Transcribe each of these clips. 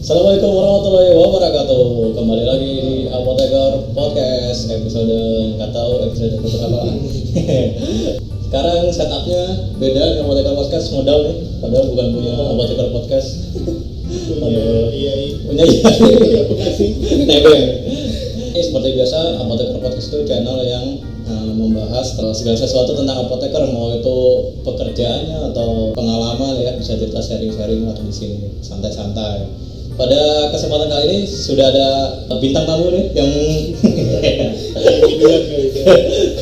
Assalamualaikum warahmatullahi wabarakatuh. Kembali lagi di Apoteker Podcast episode nggak tahu episode berapa. Sekarang setupnya beda dengan Apoteker Podcast modal nih. Padahal bukan punya Apoteker Podcast. Punya aplikasi. Nebeng. Seperti biasa, Apoteker Podcast itu channel yang membahas segala sesuatu tentang apoteker, mau itu pekerjaannya atau pengalaman ya, bisa cerita sharing-sharing lah di sini, santai-santai. Pada kesempatan kali ini sudah ada bintang tamu nih yang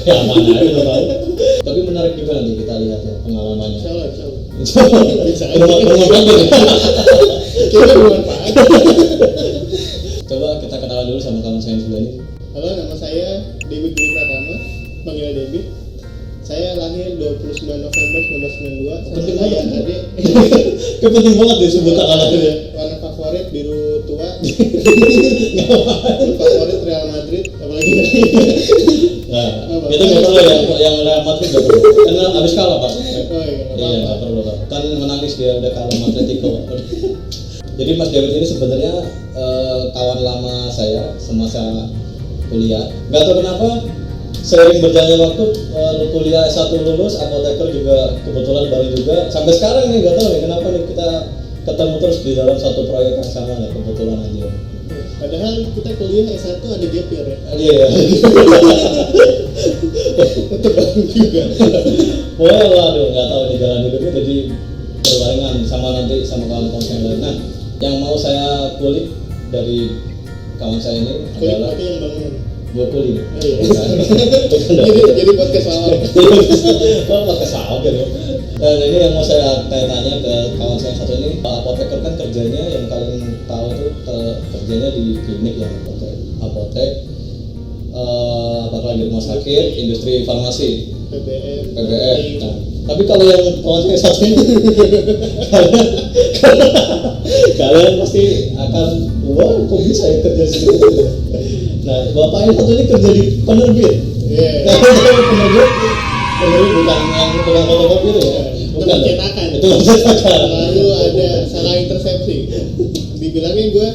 yang mana ya belum tahu. Tapi menarik juga nanti kita lihat ya pengalamannya. Coba kita kenalan dulu sama kawan saya sebelah ini. Halo, nama saya David Dwi Pratama, panggil David. Saya lahir 29 November 1992. Sama saya adik. Penting banget deh sebut tanggalnya. Warna favorit biru tua. Warna favorit Real Madrid, apalagi. Nah, itu nggak perlu yang Real Madrid nggak perlu. Karena habis kalah Pak. Iya, nggak perlu Pak. Kan menangis dia udah kalah Atletico. Jadi Mas David ini sebenarnya kawan lama saya semasa kuliah. Nggak tahu kenapa seiring berjalannya waktu kuliah S1 lulus, apoteker juga kebetulan bareng juga. Sampai sekarang nih nggak tahu nih kenapa nih kita ketemu terus di dalam satu proyek yang sama nih, kebetulan aja. Padahal kita kuliah S1 ada gap year ya. Iya. Tetap bareng juga. Waduh, nggak tahu nih jalan hidupnya jadi berbarengan sama nanti sama kawan-kawan yang lain. Nah, yang mau saya kulik dari kawan saya ini adalah yang bangun. Buat kulit. Iya. Jadi podcast awal. Podcast awal gitu. Dan ini yang mau saya tanya ke kawan saya satu ini, Pak apoteker kan kerjanya yang kalian tahu itu kerjanya di klinik ya, apotek, apakah di rumah sakit, industri farmasi, PBM. Nah, tapi kalau yang kawan saya satu ini, kalian pasti akan, wah kok bisa ya kerja seperti itu. Nah, bapak ini satu ini kerja di penerbit. Iya. Penerbit bukan yang tukang fotokopi itu ya. Bukan cetakan. Itu cetakan. Lalu ada salah intersepsi. Dibilangnya gue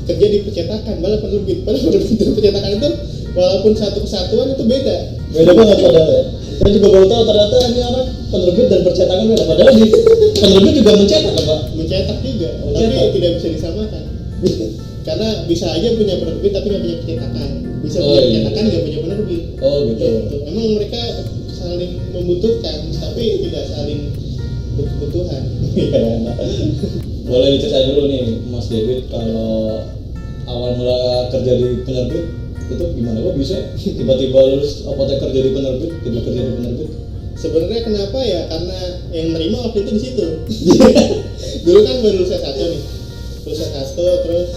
kerja di percetakan, malah penerbit. Padahal penerbit dan percetakan itu walaupun satu kesatuan itu beda. Beda banget padahal ya. Saya juga baru tahu ternyata ini anak penerbit dan percetakan beda. Padahal di penerbit juga mencetak kan Pak? Mencetak juga, tapi tidak bisa disamakan. Karena bisa aja punya penerbit tapi nggak punya percetakan, bisa punya percetakan nggak punya penerbit. Gitu. Emang mereka saling membutuhkan tapi tidak saling berkebutuhan. Boleh diceritain dulu nih Mas David, kalau awal mula kerja di penerbit itu gimana? Kok bisa tiba-tiba lulus apoteker jadi penerbit, jadi kerja di penerbit? Sebenarnya kenapa ya? Karena yang nerima waktu itu di situ. Dulu kan baru lulus S1 nih. Lulus S1 terus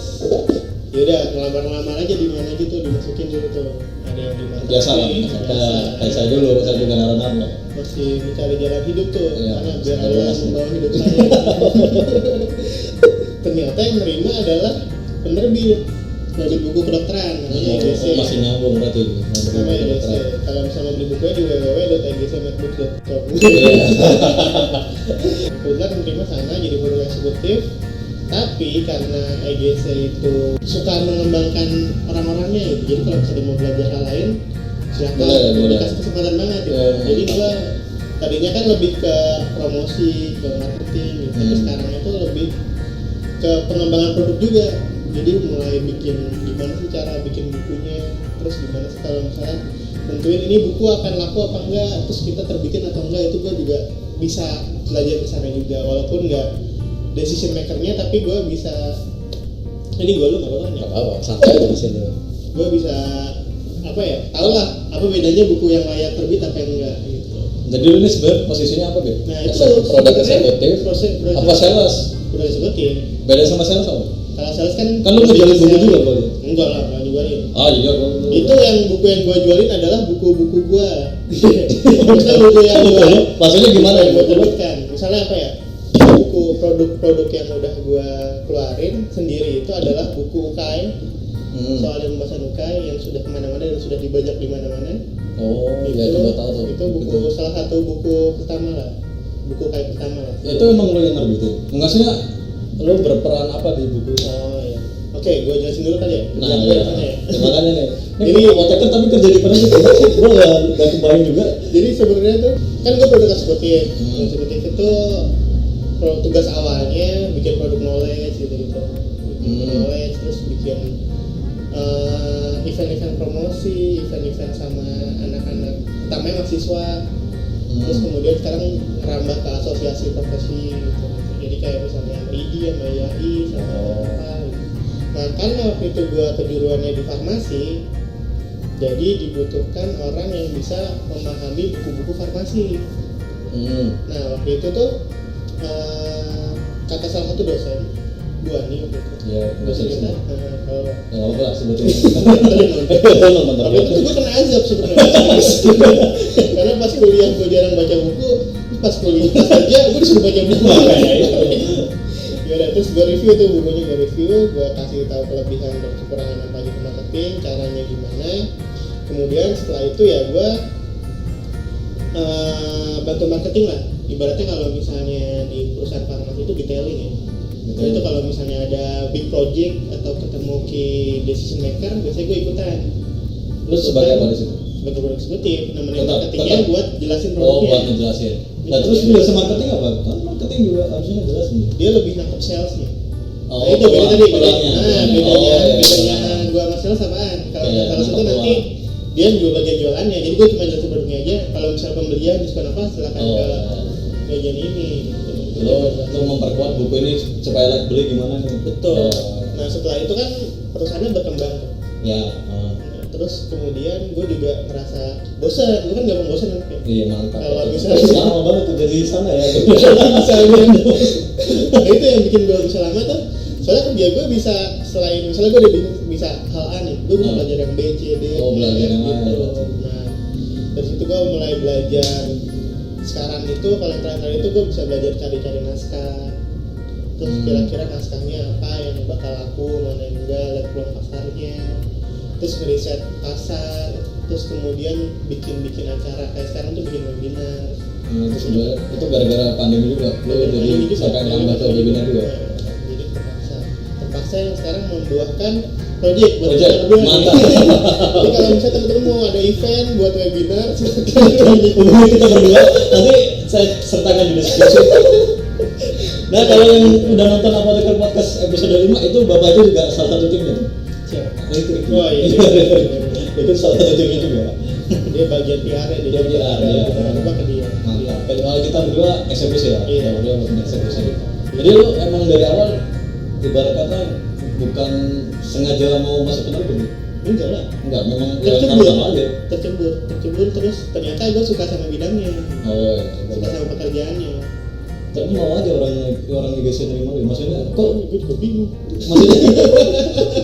yaudah ngelamar aja di mana gitu, dimasukin dulu tuh. Ada yang dimasukin. Biasa lah, kayak saya dulu, saya juga naruh-naruh. Masih mencari jalan hidup tuh, ya, karena biar Allah membawa hidup saya. Ternyata yang menerima adalah penerbit buku kedokteran, namanya EGC. Masih nyambung berarti. Namanya EGC. Kalau misalnya beli bukunya di www.egcmedbook.com. Kebetulan menerima sana jadi guru eksekutif. Tapi karena EGC itu suka mengembangkan orang-orangnya gitu. Jadi kalau misalnya mau belajar hal lain, silakan dikasih kesempatan banget gitu. Jadi gua tadinya kan lebih ke promosi, ke marketing gitu. Tapi sekarang itu lebih ke pengembangan produk juga. Jadi mulai bikin gimana sih cara bikin bukunya, terus gimana sih kalau misalnya tentuin ini buku akan laku apa enggak, terus kita terbitin atau enggak, itu gua juga bisa belajar ke sana juga. Walaupun enggak decision makernya, tapi gue bisa ini gue lu nggak apa-apa santai aja di sini. Gue bisa apa ya, tahu lah apa bedanya buku yang layak terbit apa yang enggak gitu. Jadi lu ini sebenarnya posisinya apa gitu? Nah itu produk eksekutif apa sales? Produk eksekutif. Beda sama sales apa? Kalau sales kan lu ngejualin buku juga boleh? Enggak lah, nggak jualin. Iya. Itu yang buku yang gue jualin adalah buku-buku gue. Misalnya buku yang maksudnya gimana yang gue terbitkan? Misalnya apa ya? Buku produk-produk yang udah gue keluarin sendiri itu adalah buku UKM, soal pembahasan UKM yang sudah kemana-mana dan sudah dibajak di mana-mana. Itu ya, tahu tuh. Itu buku itu. Salah satu buku pertama lah, buku UKM pertama lah. Itu emang lo yang nerbitin? Maksudnya lo berperan apa di buku? Oh iya. Oke, gue jelasin dulu kali ya. Nah, iya. Makanya nih. Jadi apoteker tapi kerja di mana sih? Gue nggak kebayang juga. Jadi sebenarnya tuh kan gue produk eksekutif. Eksekutif itu tugas awalnya bikin produk knowledge gitu. Bikin knowledge, terus bikin event-event promosi, event-event sama anak-anak, utamanya mahasiswa. Terus kemudian sekarang merambah ke asosiasi profesi gitu. Jadi kayak misalnya IDI sama IAI sama apa gitu. Nah karena waktu itu gue kejuruannya di farmasi, jadi dibutuhkan orang yang bisa memahami buku-buku farmasi. Nah waktu itu tuh kata salah satu dosen, Bu Ani waktu itu. Iya, dosen kita. Kalau nggak apa lah sebetulnya. Tapi itu gue kena azab sebenarnya. Karena pas kuliah gue jarang baca buku, pas kuliah aja gue disuruh baca buku. Ya udah, terus gue review tuh bukunya, gue kasih tahu kelebihan dan kekurangan apa di marketing, caranya gimana. Kemudian setelah itu ya gue bantu marketing lah. Ibaratnya kalau misalnya di perusahaan farmasi itu detailing ya. Itu kalau misalnya ada big project atau ketemu key decision maker, biasanya gue ikutan. Lu sebagai apa di situ? Sebagai produk eksekutif, namanya marketingnya buat jelasin produknya. Oh, buat ngejelasin. Nah, terus biasa marketing apa? Kan marketing juga harusnya ngejelasin. Dia lebih nangkep salesnya. Oh, nah, itu beda tadi. Pelangnya. Bedanya gue sama sales apaan? Kalau itu nanti dia juga bagian jualannya. Jadi gue cuma jelasin produknya aja. Kalau misalnya pembelian diskon apa, silakan ke bagian ini. Lo memperkuat buku ini supaya like beli gimana nih? Betul. Nah setelah itu kan perusahaannya berkembang. Ya. Terus kemudian gue juga merasa bosan, gue kan gampang bosan kan? Iya mantap. Kalau misalnya lama banget tuh jadi sana ya. misalnya, nah itu yang bikin gue bisa lama tuh. Soalnya kerja gue bisa selain misalnya gue udah bisa hal A nih, gue bisa belajar yang B, C, D, belajar yang gitu. Nah dari situ gue mulai belajar. Sekarang itu kalau yang terakhir itu gue bisa belajar cari-cari naskah. Terus kira-kira naskahnya apa yang bakal laku, mana yang enggak, lihat peluang pasarnya. Terus ngeriset pasar, terus kemudian bikin acara kayak sekarang tuh bikin webinar. Itu gara-gara pandemi juga, lo jadi sampai nambah ke webinar juga. Jadi terpaksa yang sekarang membuahkan project mantap. Jadi kalau misalnya teman-teman mau ada event buat webinar, hubungi kita berdua, nanti saya sertakan di deskripsi. Nah kalau yang udah nonton Apoteker Podcast episode 5 itu bapak itu juga salah satu timnya tuh. Wah iya. Itu salah satu timnya juga. Dia bagian PR-nya, dia PR ya. Coba ke dia. Mantap. Kalau kita berdua eksekusi ya. Iya. Berdua eksekusi. Jadi lu emang dari awal ibarat kata bukan sengaja mau masuk ke dalam. Enggak lah. Enggak, memang tercebur terus ternyata gue suka sama bidangnya. Oh iya. Suka sama pekerjaannya. Tapi mau aja orang IGC nerima lu. Maksudnya kok gue juga bingung. Maksudnya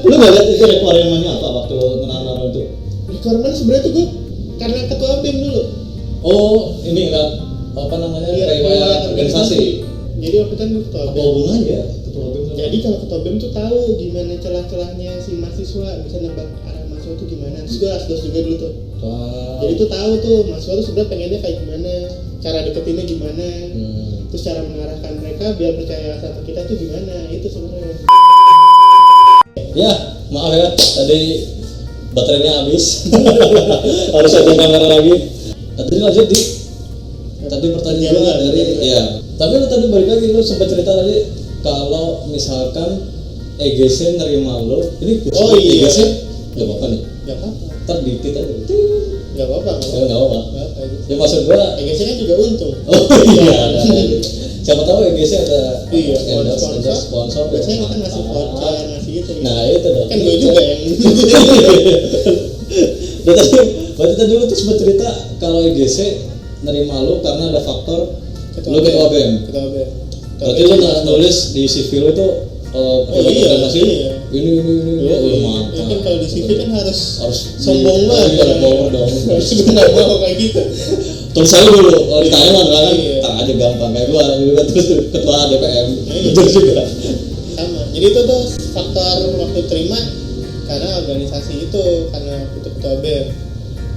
lu nggak lihat itu requirement-nya apa waktu ngenaruh itu? Requirement sebenarnya tuh gue karena ketua BEM dulu. Oh ini enggak apa namanya riwayat organisasi. Jadi waktu kan ketua BEM. Apa hubungannya ketua BEM? Jadi kalau ketua BEM tuh tahu gimana celah-celahnya si mahasiswa bisa nembak arah mahasiswa tuh gimana. Terus gue asdos juga dulu tuh. Jadi tuh tahu tuh mahasiswa tuh sebenarnya pengennya kayak gimana, cara deketinnya gimana. Terus cara mengarahkan mereka biar percaya sama kita tuh gimana, itu sebenarnya. Ya maaf ya tadi baterainya habis. Harus ada kamera lagi. Tadi lanjut di tadi pertanyaan gue dari ya. Tapi lu tadi balik lagi lu sempat cerita tadi kalau misalkan EGC nerima lo ini EGC nggak apa-apa nih. Nggak apa-apa. Ntar dikit aja. Nggak apa-apa. Nggak apa-apa. Ya maksud gua EGC kan juga untung. Oh iya. Siapa tahu EGC ada sponsor. Biasanya kita ngasih voucher, ngasih gitu. Nah itu dong. Kan gue juga yang. Berarti tadi lu tuh sempat cerita kalau EGC nerima lu karena ada faktor lu ketua BEM. Ketua BEM. Berarti lu nulis di CV lu itu iya. Ini mantap. Kan kalau di CV kan harus sombong banget. Iya, power dong. Harus gue nggak mau kayak gitu. Terus saya dulu kalau di Thailand kan tak aja gampang kayak gua juga terus ketua DPM. Terus juga. Sama. Jadi itu tuh faktor waktu terima karena organisasi itu karena ketua BEM.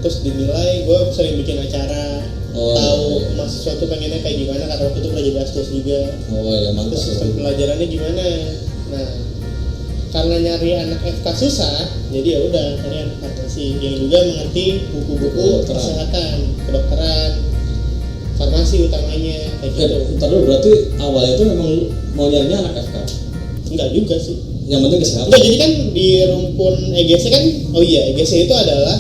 Terus dinilai gue sering bikin acara tahu mahasiswa tuh pengennya kayak gimana, karena waktu itu pernah jadi astos juga. Oh ya, mantap. Terus sistem pelajarannya gimana. Nah, karena nyari anak FK susah, jadi ya udah cari anak farmasi yang juga mengerti buku-buku kesehatan, kedokteran, farmasi utamanya kayak gitu. Ntar dulu, berarti awalnya itu memang mau nyarinya anak FK? Enggak juga sih. Yang penting kesehatan. Enggak, jadi kan di rumpun EGC kan, EGC itu adalah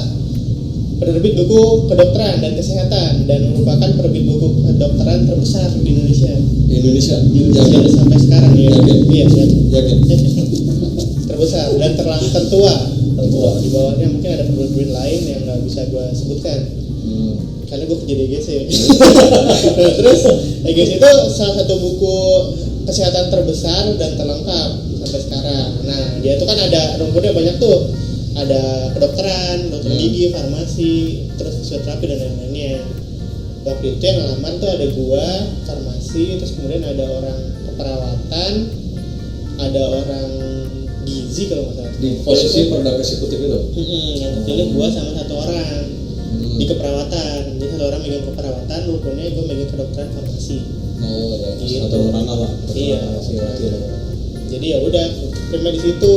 penerbit buku kedokteran dan kesehatan dan merupakan penerbit buku kedokteran terbesar di Indonesia. Di Indonesia? Yakin? Sampai sekarang ya. Yakin? Iya, yakin. Terbesar dan tertua. Di bawahnya mungkin ada penerbit lain yang nggak bisa gue sebutkan. Karena gue kerja di EGC. Terus EGC itu salah satu buku kesehatan terbesar dan terlengkap sampai sekarang. Nah, dia itu kan ada rumputnya banyak tuh. Ada kedokteran, dokter gigi, farmasi, terus fisioterapi dan lain-lainnya. Waktu itu yang ngelamar tuh ada gua, farmasi, terus kemudian ada orang keperawatan, ada orang gizi kalau nggak salah. Di posisi produk eksekutif itu? Yang terpilih gua sama satu orang di keperawatan. Jadi satu orang megang keperawatan, rupanya gua megang kedokteran farmasi. Oh ya, gitu. satu orang lah. Iya. Jadi ya udah, terima di situ.